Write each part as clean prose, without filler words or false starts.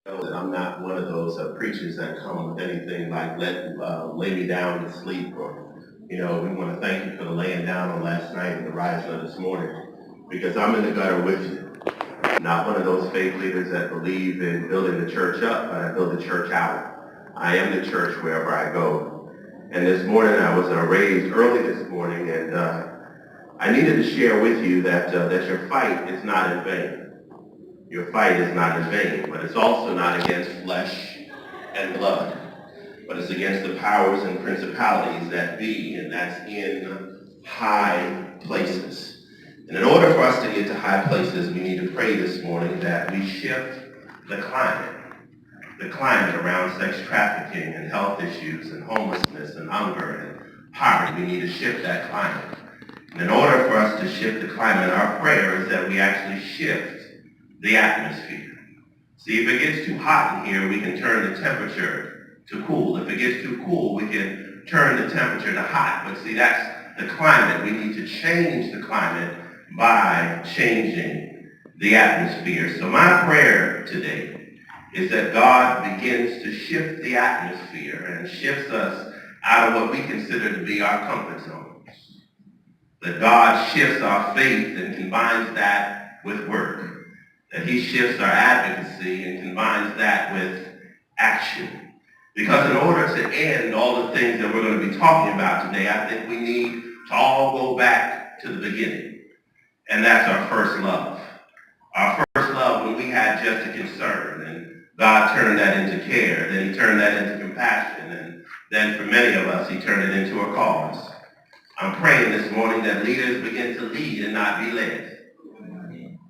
That I'm not one of those preachers that come with anything like lay me down to sleep or, we want to thank you for the laying down on last night and the rising of this morning because I'm in the gutter with you. Not one of those faith leaders that believe in building the church up, but I build the church out. I am the church wherever I go. And this morning I was raised early this morning, and I needed to share with you that your fight is not in vain. Your fight is not in vain, but it's also not against flesh and blood, but it's against the powers and principalities that be, and that's in high places. And in order for us to get to high places, we need to pray this morning that we shift the climate around sex trafficking and health issues and homelessness and hunger and poverty. We need to shift that climate. And in order for us to shift the climate, our prayer is that we actually shift the atmosphere. See, if it gets too hot in here, we can turn the temperature to cool. If it gets too cool, we can turn the temperature to hot. But see, that's the climate. We need to change the climate by changing the atmosphere. So my prayer today is that God begins to shift the atmosphere and shifts us out of what we consider to be our comfort zones. That God shifts our faith and combines that with work. That he shifts our advocacy and combines that with action. Because in order to end all the things that we're going to be talking about today, I think we need to all go back to the beginning. And that's our first love. Our first love when we had just a concern, and God turned that into care, then he turned that into compassion, and then for many of us, he turned it into a cause. I'm praying this morning that leaders begin to lead and not be led.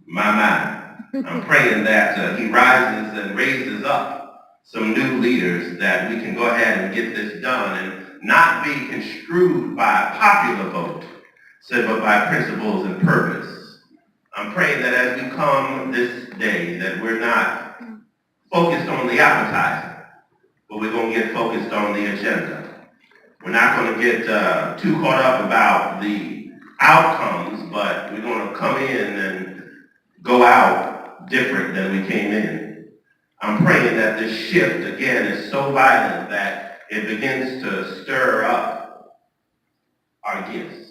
My. I'm praying that he rises and raises up some new leaders that we can go ahead and get this done and not be construed by popular vote, but by principles and purpose. I'm praying that as we come this day that we're not focused on the appetizer, but we're going to get focused on the agenda. We're not going to get too caught up about the outcomes, but we're going to come in and go out different than we came in. I'm praying that this shift, again, is so violent that it begins to stir up our gifts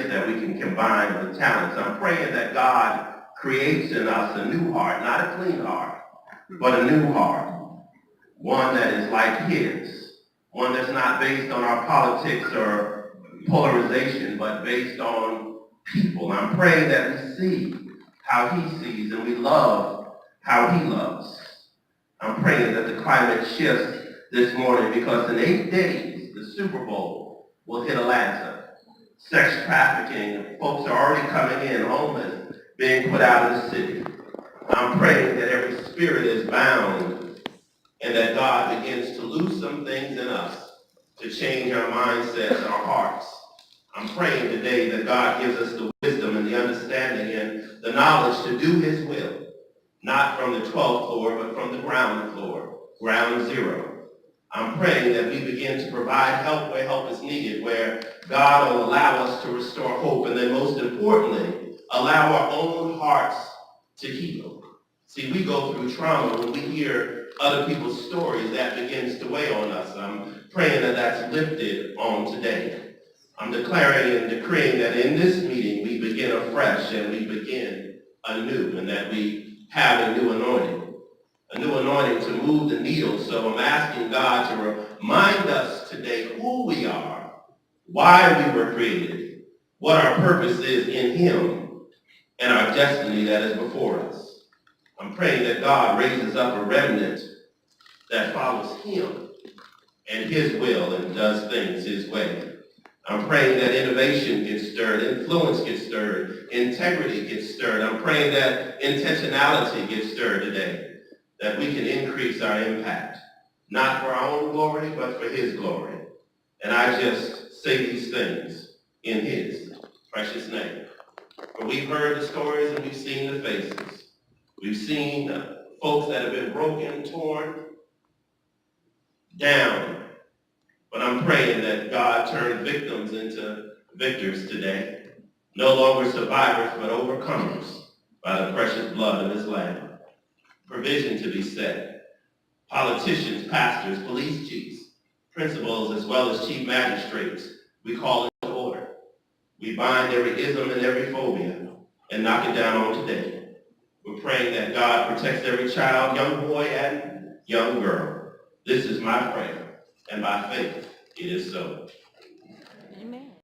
that we can combine with talents. I'm praying that God creates in us a new heart, not a clean heart, but a new heart, one that is like his, one that's not based on our politics or polarization, but based on people. I'm praying that we see how he sees and we love how he loves. I'm praying that the climate shifts this morning because in 8 days, the Super Bowl will hit Atlanta. Sex trafficking, folks are already coming in, homeless, being put out of the city. I'm praying that every spirit is bound and that God begins to loose some things in us to change our mindsets, our hearts. I'm praying today that God gives us the wisdom and the understanding and the knowledge to do his will, not from the 12th floor, but from the ground floor, ground zero. I'm praying that we begin to provide help where help is needed, where God will allow us to restore hope, and then most importantly, allow our own hearts to heal. See, we go through trauma when we hear other people's stories, that begins to weigh on us. I'm praying that that's lifted on today. I'm declaring and decreeing that in this meeting we begin afresh and we begin anew, and that we have a new anointing to move the needle. So I'm asking God to remind us today who we are, why we were created, what our purpose is in him, and our destiny that is before us. I'm praying that God raises up a remnant that follows him and his will and does things his way. I'm praying that innovation gets stirred, influence gets stirred, integrity gets stirred. I'm praying that intentionality gets stirred today, that we can increase our impact, not for our own glory, but for his glory. And I just say these things in his precious name. For we've heard the stories and we've seen the faces. We've seen folks that have been broken, torn down. But I'm praying that God turn victims into victors today. No longer survivors, but overcomers by the precious blood of his Lamb. provision to be set. Politicians, pastors, police chiefs, principals, as well as chief magistrates, we call it to order. We bind every ism and every phobia and knock it down on today. We're praying that God protects every child, young boy, and young girl. This is my prayer, and by faith, it is so. Amen.